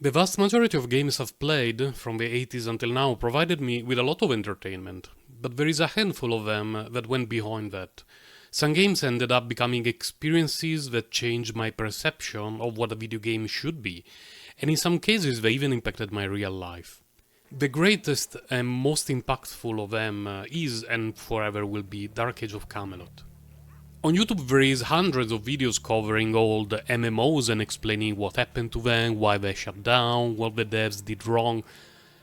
The vast majority of games I've played, from the 80s until now, provided me with a lot of entertainment, but there is a handful of them that went beyond that. Some games ended up becoming experiences that changed my perception of what a video game should be, and in some cases they even impacted my real life. The greatest and most impactful of them is and forever will be Dark Age of Camelot. On YouTube there is hundreds of videos covering all the MMOs and explaining what happened to them, why they shut down, what the devs did wrong,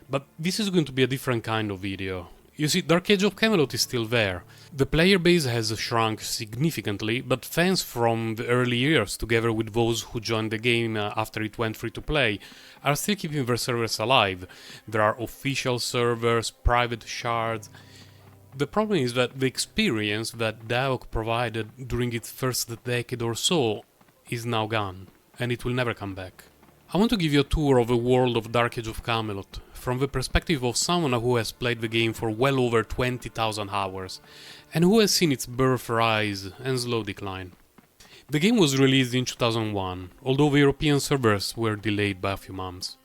but this is going to be a different kind of video. You see, Dark Age of Camelot is still there. The player base has shrunk significantly, but fans from the early years, together with those who joined the game after it went free to play, are still keeping their servers alive. There are official servers, private shards. The problem is that the experience that DAOK provided during its first decade or so is now gone, and it will never come back. I want to give you a tour of the world of Dark Age of Camelot, from the perspective of someone who has played the game for well over 20,000 hours, and who has seen its birth, rise, and slow decline. The game was released in 2001, although the European servers were delayed by a few months.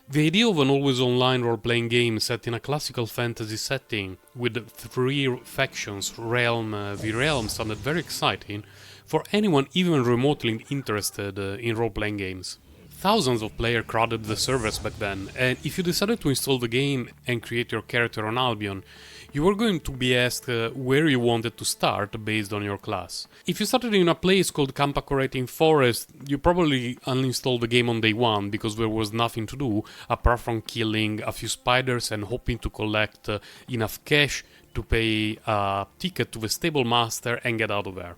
The idea of an always online role-playing game set in a classical fantasy setting with three factions, realm v realm, sounded very exciting for anyone even remotely interested in role-playing games. Thousands of players crowded the servers back then, and if you decided to install the game and create your character on Albion, you were going to be asked where you wanted to start based on your class. If you started in a place called Campacorating Forest, you probably uninstalled the game on day one because there was nothing to do apart from killing a few spiders and hoping to collect enough cash to pay a ticket to the stable master and get out of there.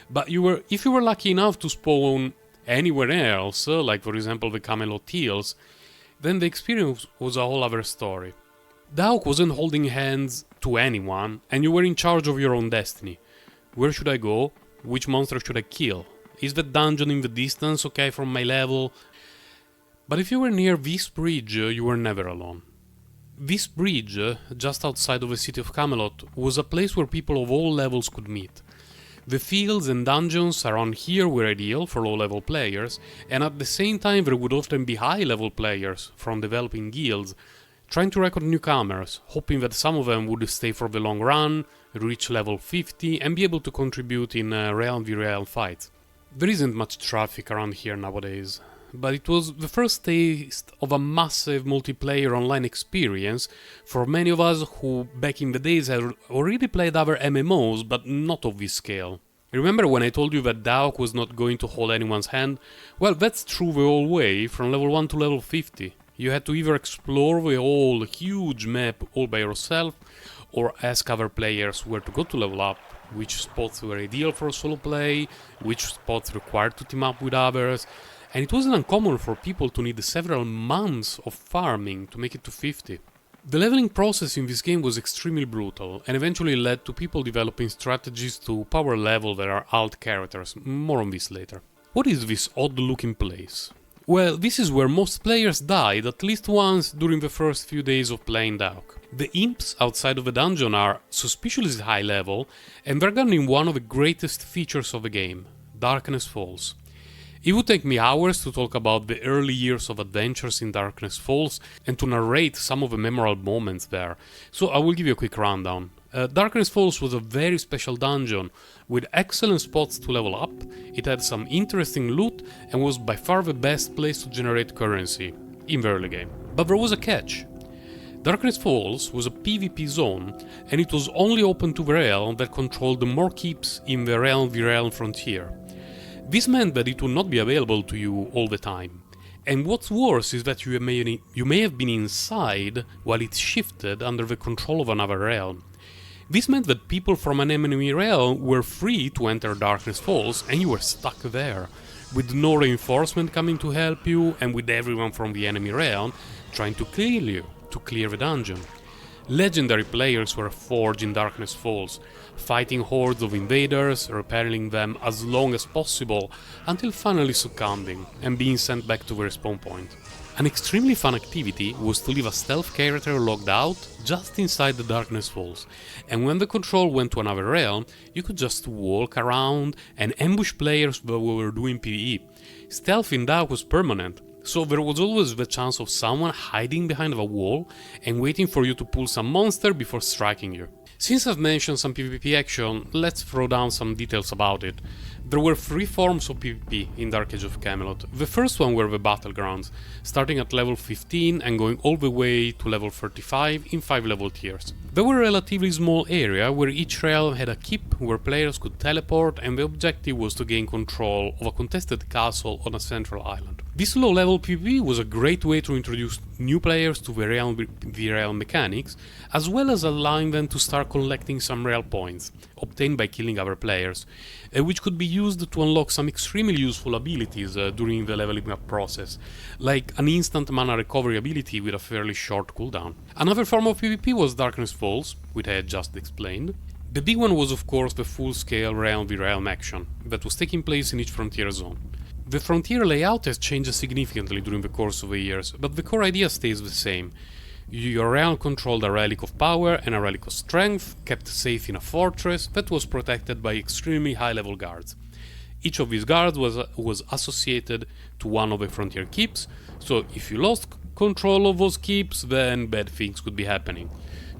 But if you were lucky enough to spawn anywhere else, like for example the Camelot Hills, then the experience was a whole other story. DAOK wasn't holding hands to anyone, and you were in charge of your own destiny. Where should I go? Which monster should I kill? Is that dungeon in the distance okay from my level? But if you were near this bridge, you were never alone. This bridge, just outside of the city of Camelot, was a place where people of all levels could meet. The fields and dungeons around here were ideal for low-level players, and at the same time there would often be high-level players from developing guilds trying to record newcomers, hoping that some of them would stay for the long run, reach level 50 and be able to contribute in realm v realm fights. There isn't much traffic around here nowadays, but it was the first taste of a massive multiplayer online experience for many of us who back in the days had already played other MMOs but not of this scale. Remember when I told you that DAOK was not going to hold anyone's hand? Well, that's true the whole way, from level 1 to level 50. You had to either explore the whole huge map all by yourself, or ask other players where to go to level up, which spots were ideal for solo play, which spots required to team up with others, and it wasn't uncommon for people to need several months of farming to make it to 50. The leveling process in this game was extremely brutal, and eventually led to people developing strategies to power level their alt characters, more on this later. What is this odd looking place? Well, this is where most players died at least once during the first few days of playing DAOK. The imps outside of the dungeon are suspiciously high level, and they're guarding one of the greatest features of the game, Darkness Falls. It would take me hours to talk about the early years of adventures in Darkness Falls and to narrate some of the memorable moments there, so I will give you a quick rundown. Darkness Falls was a very special dungeon, with excellent spots to level up, it had some interesting loot and was by far the best place to generate currency in the early game. But there was a catch. Darkness Falls was a PvP zone, and it was only open to the realm that controlled the more keeps in the realm v realm frontier. This meant that it would not be available to you all the time. And what's worse is that you may have been inside while it shifted under the control of another realm. This meant that people from an enemy realm were free to enter Darkness Falls, and you were stuck there, with no reinforcement coming to help you, and with everyone from the enemy realm trying to kill you to clear the dungeon. Legendary players were forged in Darkness Falls, fighting hordes of invaders, repelling them as long as possible, until finally succumbing and being sent back to the respawn point. An extremely fun activity was to leave a stealth character logged out just inside the Darkness Falls, and when the control went to another realm, you could just walk around and ambush players that were doing PvE. Stealth in DAOK was permanent, So there was always the chance of someone hiding behind a wall and waiting for you to pull some monster before striking you. Since I've mentioned some PvP action, let's throw down some details about it. There were 3 forms of PvP in Dark Age of Camelot. The first one were the battlegrounds, starting at level 15 and going all the way to level 35 in 5 level tiers. There were a relatively small area where each realm had a keep where players could teleport, and the objective was to gain control of a contested castle on a central island. This low-level PvP was a great way to introduce new players to the realm mechanics, as well as allowing them to start collecting some real points, obtained by killing other players, which could be used to unlock some extremely useful abilities during the leveling up process, like an instant mana recovery ability with a fairly short cooldown. Another form of PvP was Darkness Falls, which I had just explained. The big one was of course the full-scale realm v realm action, that was taking place in each frontier zone. The frontier layout has changed significantly during the course of the years, but the core idea stays the same. Your realm controlled a relic of power and a relic of strength, kept safe in a fortress that was protected by extremely high-level guards. Each of these guards was associated to one of the frontier keeps, so if you lost control of those keeps, then bad things could be happening.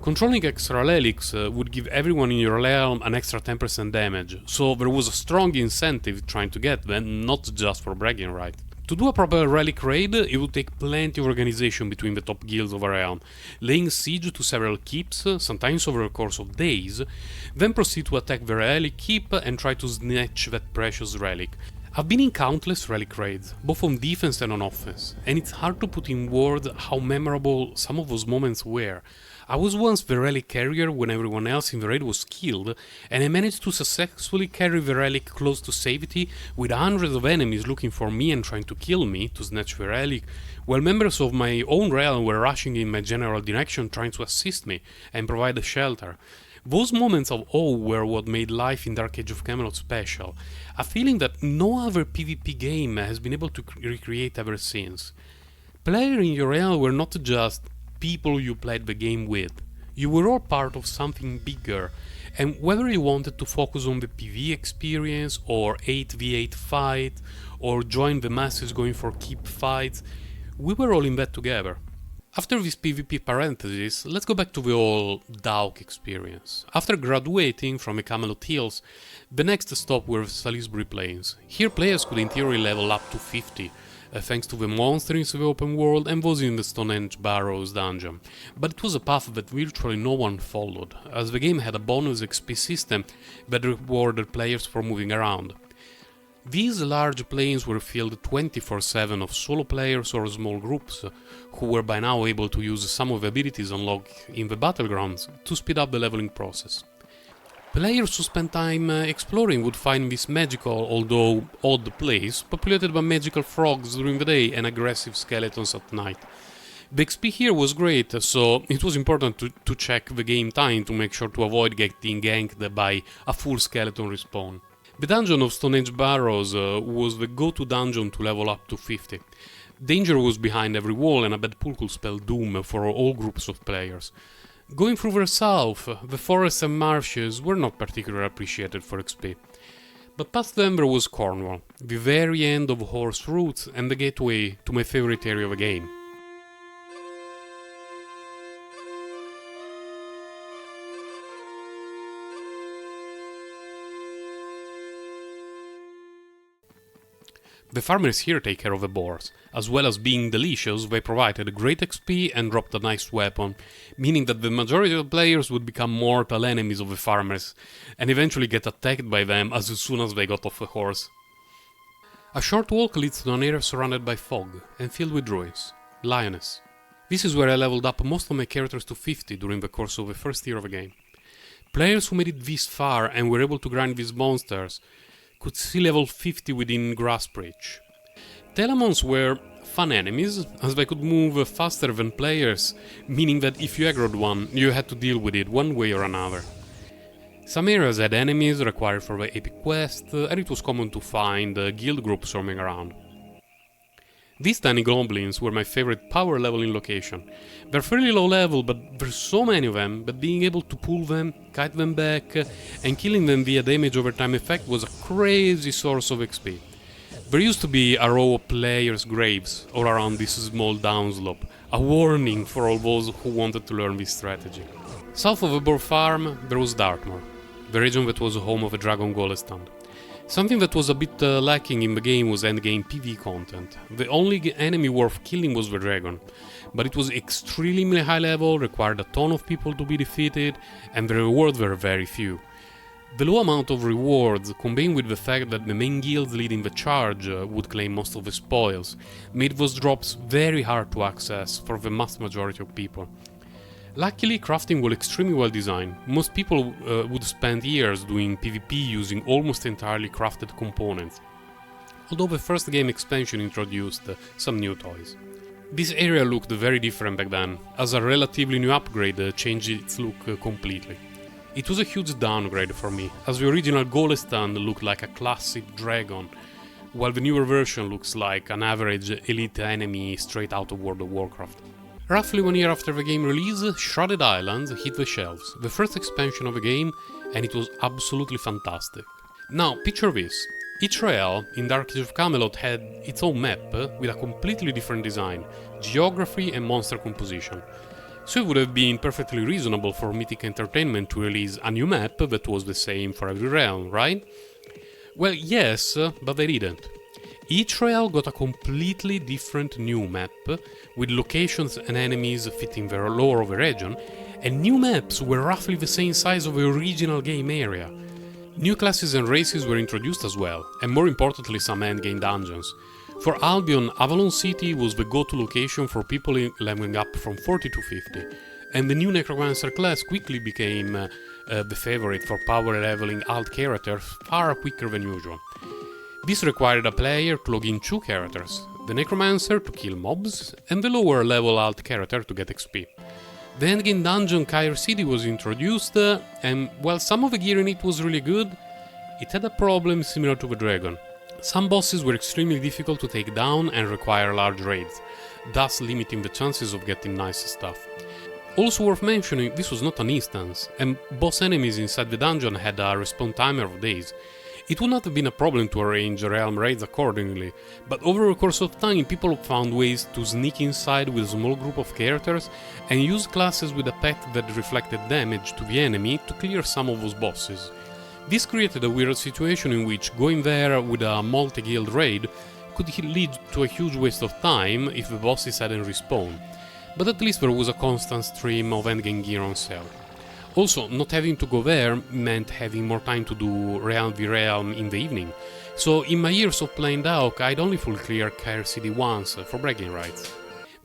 Controlling extra relics would give everyone in your realm an extra 10% damage, so there was a strong incentive trying to get them, not just for bragging right. To do a proper relic raid, it would take plenty of organization between the top guilds of a realm, laying siege to several keeps, sometimes over the course of days, then proceed to attack the relic keep and try to snatch that precious relic. I've been in countless relic raids, both on defense and on offense, and it's hard to put in words how memorable some of those moments were. I was once the relic carrier when everyone else in the raid was killed, and I managed to successfully carry the relic close to safety with hundreds of enemies looking for me and trying to kill me to snatch the relic, while members of my own realm were rushing in my general direction trying to assist me and provide a shelter. Those moments of awe were what made life in Dark Age of Camelot special, a feeling that no other PvP game has been able to recreate ever since. Players in your realm were not just people you played the game with. You were all part of something bigger, and whether you wanted to focus on the PvE experience or 8v8 fight, or join the masses going for keep fights, we were all in that together. After this PvP parenthesis, let's go back to the whole Dauk experience. After graduating from the Camelot Hills, the next stop were the Salisbury Plains. Here players could in theory level up to 50, thanks to the monsters in the open world and those in the Stonehenge Barrows dungeon. But it was a path that virtually no one followed, as the game had a bonus XP system that rewarded players for moving around. These large plains were filled 24/7 of solo players or small groups, who were by now able to use some of the abilities unlocked in the battlegrounds to speed up the leveling process. Players who spent time exploring would find this magical, although odd place, populated by magical frogs during the day and aggressive skeletons at night. The XP here was great, so it was important to check the game time to make sure to avoid getting ganked by a full skeleton respawn. The dungeon of Stonehenge Barrows was the go-to dungeon to level up to 50. Danger was behind every wall and a bad pull could spell doom for all groups of players. Going further south, the forests and marshes were not particularly appreciated for XP. But past them there was Cornwall, the very end of Horse Roots and the gateway to my favorite area of the game. The farmers here take care of the boars. As well as being delicious, they provided great XP and dropped a nice weapon, meaning that the majority of players would become mortal enemies of the farmers, and eventually get attacked by them as soon as they got off the horse. A short walk leads to an area surrounded by fog and filled with ruins. Lioness. This is where I leveled up most of my characters to 50 during the course of the first year of the game. Players who made it this far and were able to grind these monsters could see level 50 within grasp reach. Telemons were fun enemies, as they could move faster than players, meaning that if you aggroed one, you had to deal with it one way or another. Some areas had enemies required for the epic quest, and it was common to find guild groups roaming around. These tiny goblins were my favorite power leveling location. They're fairly low level, but there's so many of them that being able to pull them, kite them back, and killing them via damage over time effect was a crazy source of XP. There used to be a row of players' graves all around this small downslope, a warning for all those who wanted to learn this strategy. South of the boar farm there was Dartmoor, the region that was home of a dragon golem stand. Something that was a bit lacking in the game was endgame PvE content. The only enemy worth killing was the dragon, but it was extremely high level, required a ton of people to be defeated, and the rewards were very few. The low amount of rewards, combined with the fact that the main guilds leading the charge would claim most of the spoils, made those drops very hard to access for the vast majority of people. Luckily, crafting was extremely well designed. Most people would spend years doing PvP using almost entirely crafted components, although the first game expansion introduced some new toys. This area looked very different back then, as a relatively new upgrade changed its look completely. It was a huge downgrade for me, as the original golem stand looked like a classic dragon, while the newer version looks like an average elite enemy straight out of World of Warcraft. Roughly 1 year after the game release, Shrouded Isles hit the shelves, the first expansion of the game, and it was absolutely fantastic. Now, picture this. Each realm in the Age of Camelot had its own map with a completely different design, geography and monster composition. So it would have been perfectly reasonable for Mythic Entertainment to release a new map that was the same for every realm, right? Well, yes, but they didn't. Each realm got a completely different new map, with locations and enemies fitting the lore of the region, and new maps were roughly the same size of the original game area. New classes and races were introduced as well, and more importantly some endgame dungeons. For Albion, Avalon City was the go-to location for people leveling up from 40 to 50, and the new Necromancer class quickly became the favorite for power leveling alt characters far quicker than usual. This required a player to log in 2 characters, the Necromancer to kill mobs, and the lower level alt character to get XP. The endgame dungeon Kyre City was introduced, and while some of the gear in it was really good, it had a problem similar to the dragon. Some bosses were extremely difficult to take down and require large raids, thus limiting the chances of getting nice stuff. Also worth mentioning, this was not an instance, and boss enemies inside the dungeon had a respawn timer of days. It would not have been a problem to arrange realm raids accordingly, but over the course of time people found ways to sneak inside with a small group of characters and use classes with a pet that reflected damage to the enemy to clear some of those bosses. This created a weird situation in which going there with a multi-guild raid could lead to a huge waste of time if the bosses hadn't respawned, but at least there was a constant stream of endgame gear on sale. Also, not having to go there meant having more time to do Realm v Realm in the evening, so in my years of playing Dauk I'd only full clear Kyre City once for bragging rights.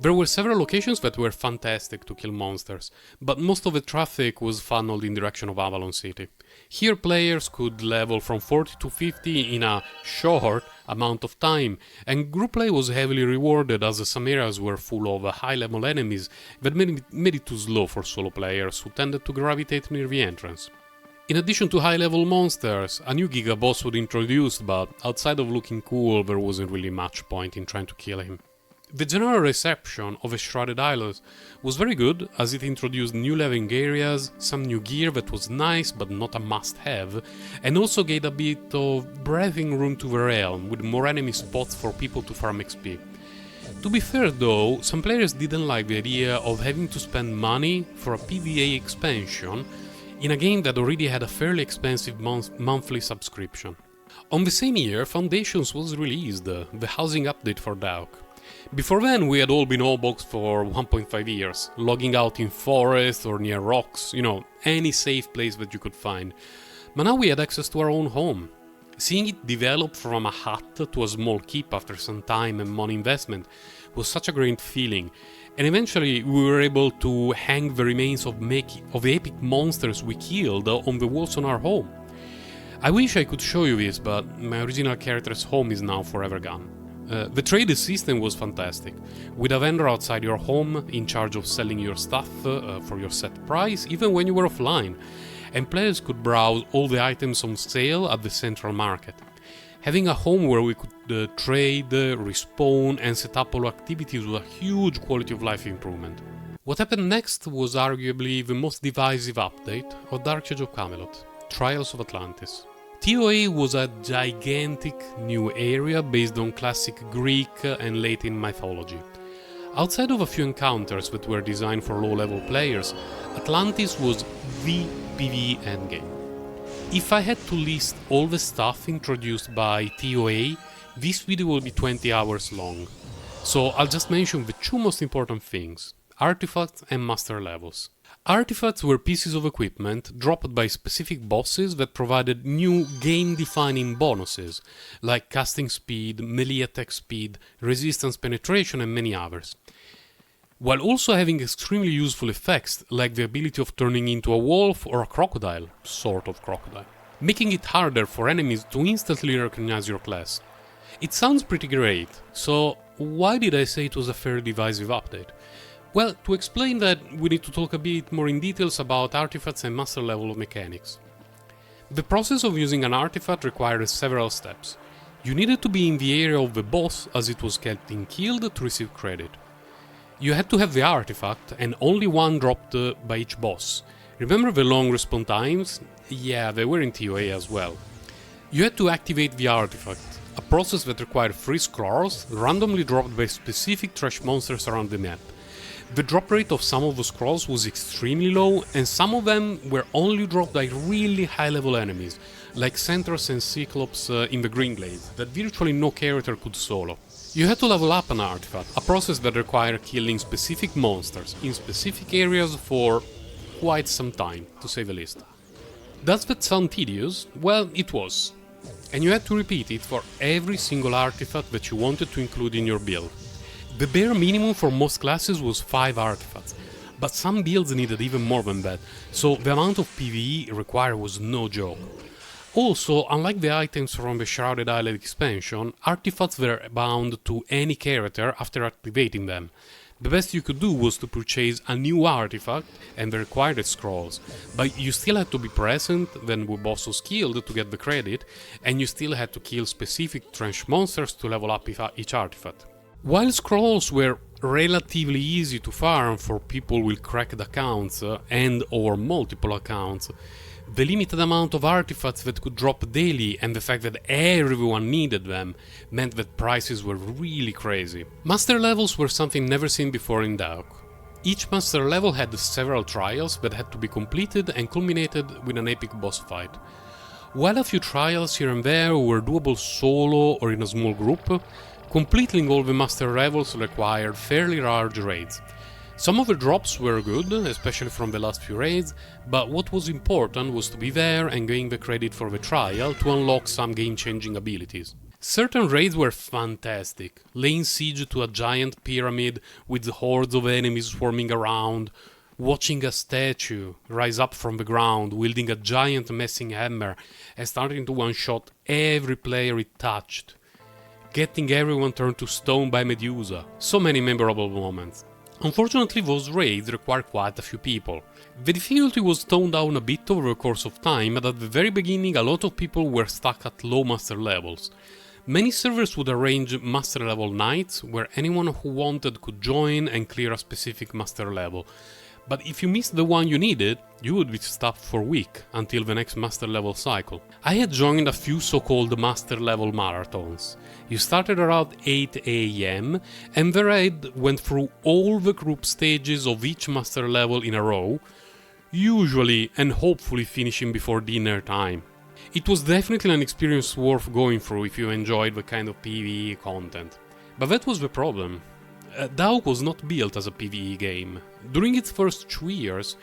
There were several locations that were fantastic to kill monsters, but most of the traffic was funneled in the direction of Avalon City. Here players could level from 40 to 50 in a short amount of time, and group play was heavily rewarded as some areas were full of high-level enemies that made it too slow for solo players who tended to gravitate near the entrance. In addition to high-level monsters, a new Giga boss was introduced, but outside of looking cool there wasn't really much point in trying to kill him. The general reception of the Shrouded Isles was very good, as it introduced new leveling areas, some new gear that was nice but not a must-have, and also gave a bit of breathing room to the realm, with more enemy spots for people to farm XP. To be fair though, some players didn't like the idea of having to spend money for a PvE expansion in a game that already had a fairly expensive monthly subscription. On the same year, Foundations was released, the housing update for Dauk. Before then, we had all been all-boxed for 1.5 years, logging out in forests or near rocks, any safe place that you could find. But now we had access to our own home. Seeing it develop from a hut to a small keep after some time and money investment was such a great feeling, and eventually we were able to hang the remains of the epic monsters we killed on the walls on our home. I wish I could show you this, but my original character's home is now forever gone. The trade system was fantastic, with a vendor outside your home in charge of selling your stuff for your set price even when you were offline, and players could browse all the items on sale at the central market. Having a home where we could trade, respawn and set up all activities was a huge quality of life improvement. What happened next was arguably the most divisive update of Dark Age of Camelot, Trials of Atlantis. TOA was a gigantic new area based on classic Greek and Latin mythology. Outside of a few encounters that were designed for low-level players, Atlantis was the PvE endgame. If I had to list all the stuff introduced by TOA, this video will be 20 hours long. So I'll just mention the two most important things: artifacts and master levels. Artifacts were pieces of equipment dropped by specific bosses that provided new game-defining bonuses, like casting speed, melee attack speed, resistance penetration and many others, while also having extremely useful effects like the ability of turning into a wolf or a crocodile, sort of crocodile, making it harder for enemies to instantly recognize your class. It sounds pretty great, so why did I say it was a fairly divisive update? Well, to explain that, we need to talk a bit more in details about artifacts and master level mechanics. The process of using an artifact required several steps. You needed to be in the area of the boss as it was getting killed to receive credit. You had to have the artifact, and only one dropped by each boss. Remember the long respawn times? Yeah, they were in TOA as well. You had to activate the artifact, a process that required 3 scrolls randomly dropped by specific trash monsters around the map. The drop rate of some of the scrolls was extremely low, and some of them were only dropped by really high-level enemies, like Centaurs and Cyclops in the Green Glade, that virtually no character could solo. You had to level up an artifact, a process that required killing specific monsters in specific areas for quite some time, to say the least. Does that sound tedious? Well, it was. And you had to repeat it for every single artifact that you wanted to include in your build. The bare minimum for most classes was 5 artifacts, but some builds needed even more than that, so the amount of PvE required was no joke. Also, unlike the items from the Shrouded Isles expansion, artifacts were bound to any character after activating them. The best you could do was to purchase a new artifact and the required scrolls, but you still had to be present when the boss was killed to get the credit, and you still had to kill specific trench monsters to level up each artifact. While scrolls were relatively easy to farm for people with cracked accounts and or multiple accounts, the limited amount of artifacts that could drop daily and the fact that everyone needed them meant that prices were really crazy. Master levels were something never seen before in Dark. Each master level had several trials that had to be completed and culminated with an epic boss fight. While a few trials here and there were doable solo or in a small group, completing all the master levels required fairly large raids. Some of the drops were good, especially from the last few raids, but what was important was to be there and gain the credit for the trial to unlock some game-changing abilities. Certain raids were fantastic, laying siege to a giant pyramid with hordes of enemies swarming around, watching a statue rise up from the ground wielding a giant messing hammer and starting to one-shot every player it touched, getting everyone turned to stone by Medusa. So many memorable moments. Unfortunately, those raids required quite a few people. The difficulty was toned down a bit over the course of time, but at the very beginning a lot of people were stuck at low master levels. Many servers would arrange master level nights, where anyone who wanted could join and clear a specific master level. But if you missed the one you needed, you would be stuck for a week, until the next master level cycle. I had joined a few so-called master level marathons. You started around 8 AM, and the raid went through all the group stages of each master level in a row, usually and hopefully finishing before dinner time. It was definitely an experience worth going through if you enjoyed the kind of PvE content. But that was the problem. DAO was not built as a PvE game. During its first 2 years,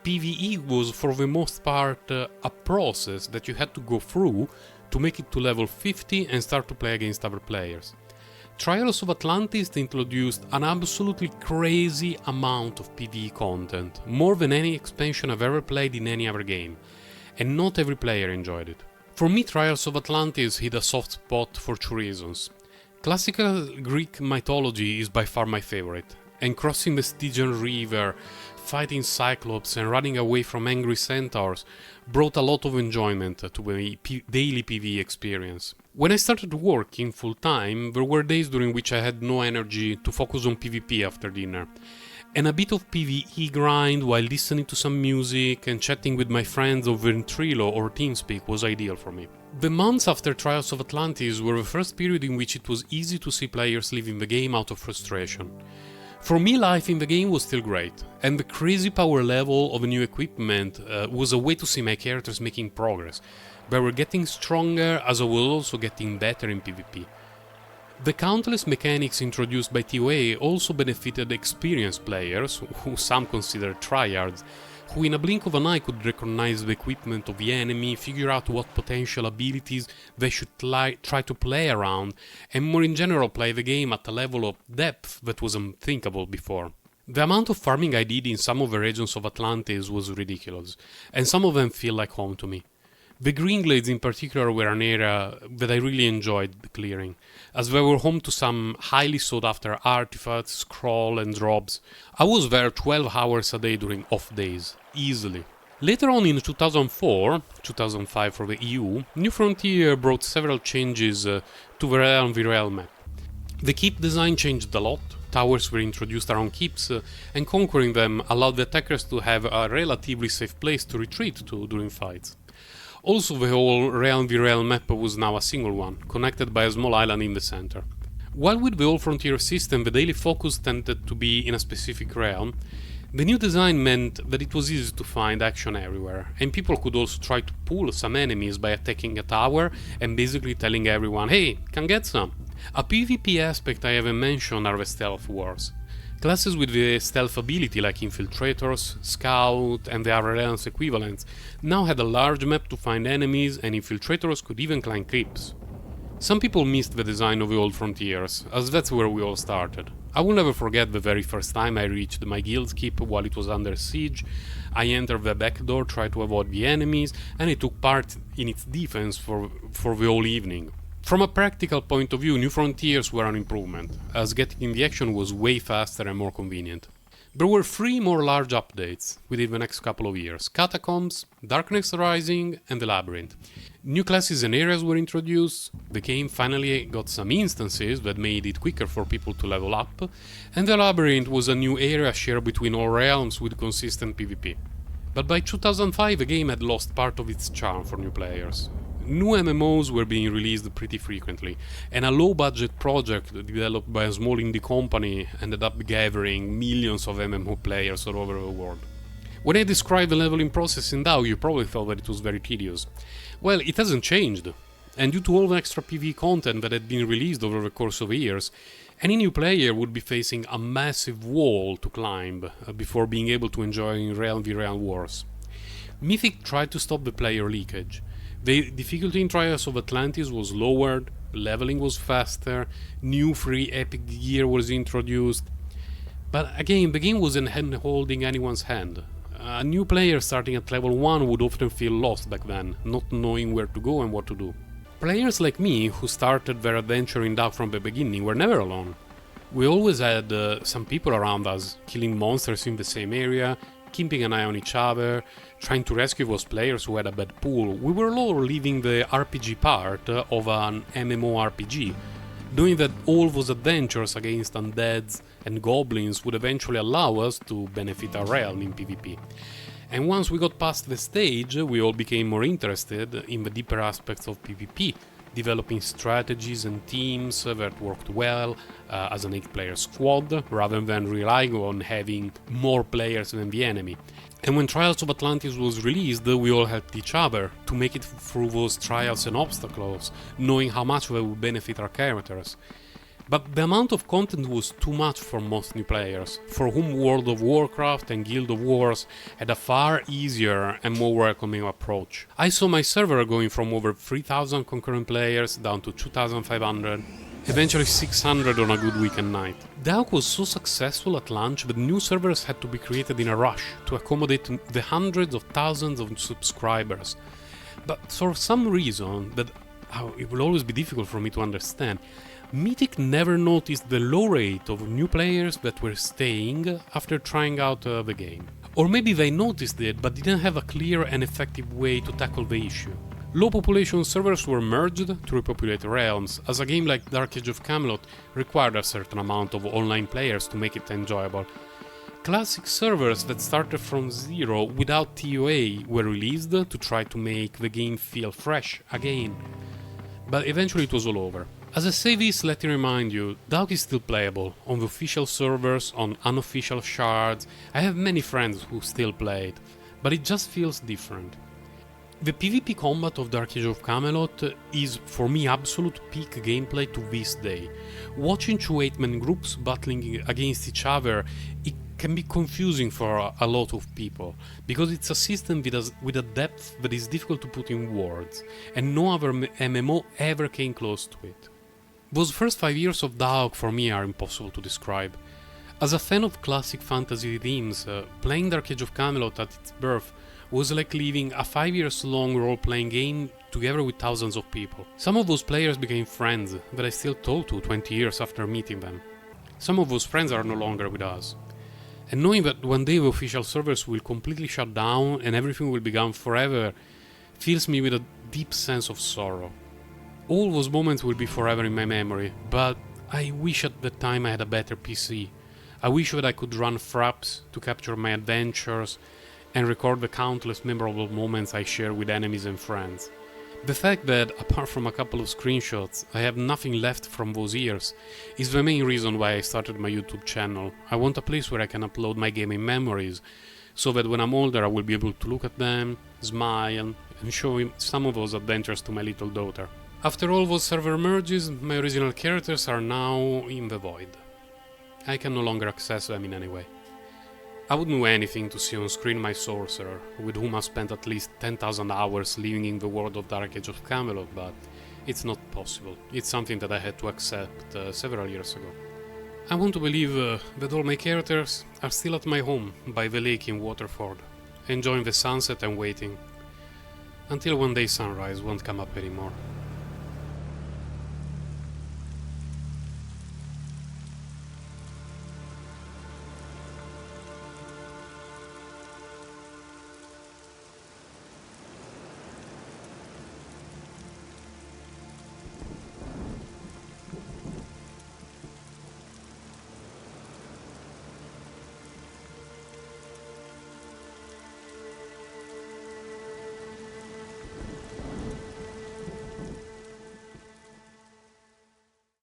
PvE was for the most part a process that you had to go through to make it to level 50 and start to play against other players. Trials of Atlantis introduced an absolutely crazy amount of PvE content, more than any expansion I've ever played in any other game, and not every player enjoyed it. For me, Trials of Atlantis hit a soft spot for 2 reasons. Classical Greek mythology is by far my favorite, and crossing the Stygian River, fighting Cyclops and running away from angry centaurs brought a lot of enjoyment to the daily PvE experience. When I started working full-time, there were days during which I had no energy to focus on PvP after dinner, and a bit of PvE grind while listening to some music and chatting with my friends over Ventrilo or TeamSpeak was ideal for me. The months after Trials of Atlantis were the first period in which it was easy to see players leaving the game out of frustration. For me, life in the game was still great, and the crazy power level of the new equipment was a way to see my characters making progress. They were getting stronger as I was also getting better in PvP. The countless mechanics introduced by TOA also benefited experienced players, who some considered tryhards, who in a blink of an eye could recognize the equipment of the enemy, figure out what potential abilities they should try to play around, and more in general play the game at a level of depth that was unthinkable before. The amount of farming I did in some of the regions of Atlantis was ridiculous, and some of them feel like home to me. The Green Glades in particular were an area that I really enjoyed clearing, as they were home to some highly sought after artifacts, scroll and drops. I was there 12 hours a day during off days, easily. Later on in 2004-2005 for the EU, New Frontier brought several changes to the Realm map. The keep design changed a lot. Towers were introduced around keeps, and conquering them allowed the attackers to have a relatively safe place to retreat to during fights. Also, the whole Realm map was now a single one, connected by a small island in the center. While with the All Frontier system the daily focus tended to be in a specific realm, the new design meant that it was easy to find action everywhere, and people could also try to pull some enemies by attacking a tower and basically telling everyone, hey, can get some. A PvP aspect I haven't mentioned are the stealth wars. Classes with the stealth ability like Infiltrators, Scout and the other realms equivalents now had a large map to find enemies, and Infiltrators could even climb creeps. Some people missed the design of the Old Frontiers, as that's where we all started. I will never forget the very first time I reached my guild's keep while it was under siege. I entered the back door, tried to avoid the enemies, and I took part in its defense for the whole evening. From a practical point of view, New Frontiers were an improvement, as getting in the action was way faster and more convenient. There were 3 more large updates within the next couple of years: Catacombs, Darkness Rising and the Labyrinth. New classes and areas were introduced, the game finally got some instances that made it quicker for people to level up, and the Labyrinth was a new area shared between all realms with consistent PvP. But by 2005 the game had lost part of its charm for new players. New MMOs were being released pretty frequently, and a low-budget project developed by a small indie company ended up gathering millions of MMO players all over the world. When I described the leveling process in DAO, you probably thought that it was very tedious. Well, it hasn't changed, and due to all the extra PvE content that had been released over the course of years, any new player would be facing a massive wall to climb before being able to enjoy Realm v Realm wars. Mythic tried to stop the player leakage. The difficulty in Trials of Atlantis was lowered, leveling was faster, new free epic gear was introduced. But again, the game wasn't holding anyone's hand. A new player starting at level 1 would often feel lost back then, not knowing where to go and what to do. Players like me, who started their adventure in DAO from the beginning, were never alone. We always had some people around us, killing monsters in the same area, keeping an eye on each other, trying to rescue those players who had a bad pool. We were all living the RPG part of an MMORPG, knowing that all those adventures against undeads and goblins would eventually allow us to benefit our realm in PvP. And once we got past the stage, we all became more interested in the deeper aspects of PvP, developing strategies and teams that worked well as an 8-player squad, rather than relying on having more players than the enemy. And when Trials of Atlantis was released, we all helped each other to make it through those trials and obstacles, knowing how much they would benefit our characters. But the amount of content was too much for most new players, for whom World of Warcraft and Guild of Wars had a far easier and more welcoming approach. I saw my server going from over 3,000 concurrent players down to 2,500, eventually 600 on a good weekend night. DAO was so successful at launch that new servers had to be created in a rush to accommodate the hundreds of thousands of subscribers. But for some reason that it will always be difficult for me to understand, Mythic never noticed the low rate of new players that were staying after trying out the game. Or maybe they noticed it but didn't have a clear and effective way to tackle the issue. Low population servers were merged to repopulate realms, as a game like Age of Camelot required a certain amount of online players to make it enjoyable. Classic servers that started from zero without TOA were released to try to make the game feel fresh again, but eventually it was all over. As a savist, let me remind you, Dark is still playable, on the official servers, on unofficial shards. I have many friends who still play it, but it just feels different. The PvP combat of Dark Age of Camelot is, for me, absolute peak gameplay to this day. Watching two 8-man groups battling against each other, it can be confusing for a lot of people, because it's a system with a depth that is difficult to put in words, and no other MMO ever came close to it. Those first 5 years of Dark for me are impossible to describe. As a fan of classic fantasy themes, playing Dark Age of Camelot at its birth was like living a 5 years long role-playing game together with thousands of people. Some of those players became friends that I still talk to 20 years after meeting them. Some of those friends are no longer with us. And knowing that one day the official servers will completely shut down and everything will be gone forever fills me with a deep sense of sorrow. All those moments will be forever in my memory, but I wish at the time I had a better PC. I wish that I could run fraps to capture my adventures and record the countless memorable moments I share with enemies and friends. The fact that, apart from a couple of screenshots, I have nothing left from those years is the main reason why I started my YouTube channel. I want a place where I can upload my gaming memories, so that when I'm older I will be able to look at them, smile, and show some of those adventures to my little daughter. After all those server merges, my original characters are now in the void. I can no longer access them in any way. I would do anything to see on screen my sorcerer, with whom I've spent at least 10,000 hours living in the world of Dark Age of Camelot, but it's not possible. It's something that I had to accept several years ago. I want to believe that all my characters are still at my home by the lake in Waterford, enjoying the sunset and waiting until one day sunrise won't come up anymore.